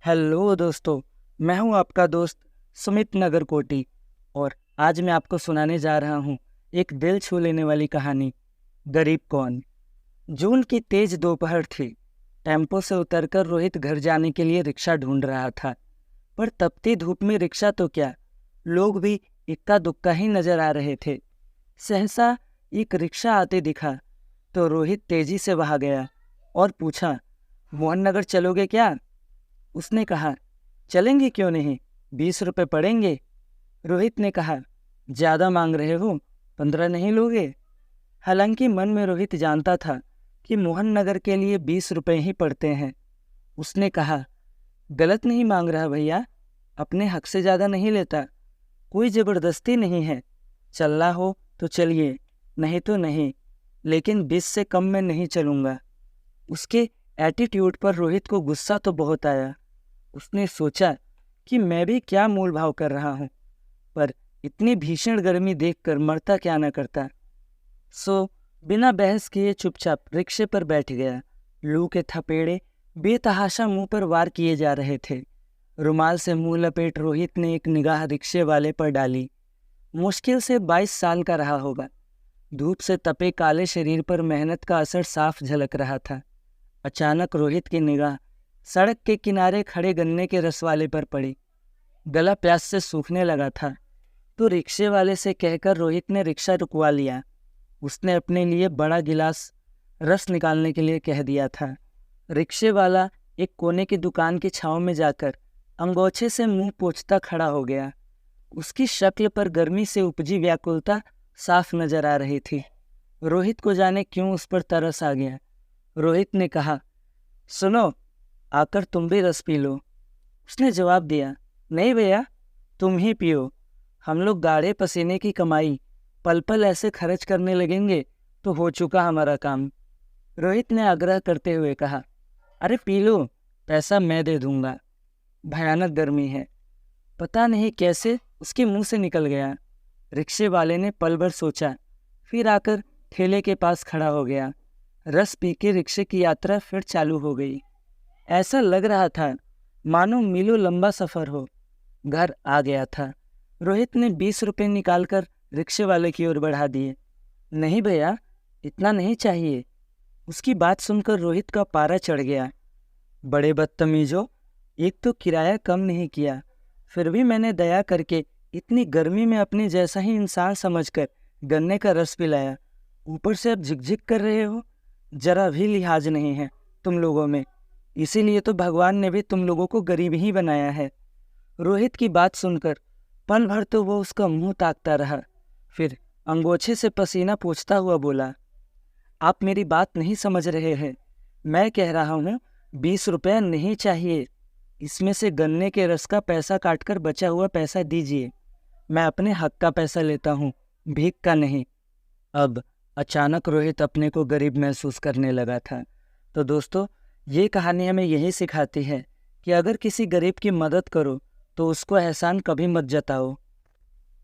Hello दोस्तों, मैं हूं आपका दोस्त सुमित नगरकोटी और आज मैं आपको सुनाने जा रहा हूं एक दिल छू लेने वाली कहानी। गरीब कौन। जून की तेज दोपहर थी। टेम्पो से उतरकर रोहित घर जाने के लिए रिक्शा ढूंढ रहा था, पर तपती धूप में रिक्शा तो क्या, लोग भी इक्का दुक्का ही नजर आ रहे थे। सहसा एक रिक्शा आते दिखा तो रोहित तेजी से वहां गया और पूछा, मोहन नगर चलोगे क्या? उसने कहा, चलेंगे क्यों नहीं, 20 रुपये पड़ेंगे। रोहित ने कहा, ज़्यादा मांग रहे हो, 15 नहीं लोगे? हालांकि मन में रोहित जानता था कि मोहन नगर के लिए 20 रुपये ही पड़ते हैं। उसने कहा, गलत नहीं मांग रहा भैया, अपने हक से ज़्यादा नहीं लेता, कोई ज़बरदस्ती नहीं है। चलना हो तो चलिए, नहीं तो नहीं, लेकिन 20 से कम में नहीं चलूँगा। उसके एटीट्यूड पर रोहित को गुस्सा तो बहुत आया। उसने सोचा कि मैं भी क्या मोल भाव कर रहा हूँ, पर इतनी भीषण गर्मी देखकर मरता क्या न करता। सो बिना बहस किए चुपचाप रिक्शे पर बैठ गया। लू के थपेड़े बेतहाशा मुंह पर वार किए जा रहे थे। रुमाल से मुंह लपेट रोहित ने एक निगाह रिक्शे वाले पर डाली। मुश्किल से 22 साल का रहा होगा। धूप से तपे काले शरीर पर मेहनत का असर साफ झलक रहा था। अचानक रोहित की निगाह सड़क के किनारे खड़े गन्ने के रस वाले पर पड़ी। गला प्यास से सूखने लगा था तो रिक्शे वाले से कहकर रोहित ने रिक्शा रुकवा लिया। उसने अपने लिए बड़ा गिलास रस निकालने के लिए कह दिया था। रिक्शे वाला एक कोने की दुकान की छांव में जाकर अंगोछे से मुंह पोंछता खड़ा हो गया। उसकी शक्ल पर गर्मी से उपजी व्याकुलता साफ नजर आ रही थी। रोहित को जाने क्यों उस पर तरस आ गया। रोहित ने कहा, सुनो, आकर तुम भी रस पी लो। उसने जवाब दिया, नहीं भैया, तुम ही पियो। हम लोग गाढ़े पसीने की कमाई पल पल ऐसे खर्च करने लगेंगे तो हो चुका हमारा काम। रोहित ने आग्रह करते हुए कहा, अरे पी लो, पैसा मैं दे दूंगा। भयानक गर्मी है। पता नहीं कैसे उसके मुंह से निकल गया। रिक्शे वाले ने पल भर सोचा, फिर आकर ठेले के पास खड़ा हो गया। रस पी के रिक्शे की यात्रा फिर चालू हो गई। ऐसा लग रहा था मानो मीलों लंबा सफर हो। घर आ गया था। रोहित ने 20 रुपये निकालकर रिक्शे वाले की ओर बढ़ा दिए। नहीं भैया, इतना नहीं चाहिए। उसकी बात सुनकर रोहित का पारा चढ़ गया। बड़े बदतमीजों, एक तो किराया कम नहीं किया, फिर भी मैंने दया करके इतनी गर्मी में अपने जैसा ही इंसान समझकर गन्ने का रस पिलाया। ऊपर से अब झिकझिक कर रहे हो। जरा भी लिहाज नहीं है तुम लोगों में। इसीलिए तो भगवान ने भी तुम लोगों को गरीब ही बनाया है। रोहित की बात सुनकर पल भर तो वो उसका मुंह ताकता रहा, फिर अंगोछे से पसीना पोंछता हुआ बोला, आप मेरी बात नहीं समझ रहे हैं। मैं कह रहा हूँ 20 रुपये नहीं चाहिए। इसमें से गन्ने के रस का पैसा काटकर बचा हुआ पैसा दीजिए। मैं अपने हक का पैसा लेता हूँ, भीख का नहीं। अब अचानक रोहित अपने को गरीब महसूस करने लगा था। तो दोस्तों, ये कहानी हमें यही सिखाती है कि अगर किसी गरीब की मदद करो तो उसको एहसान कभी मत जताओ।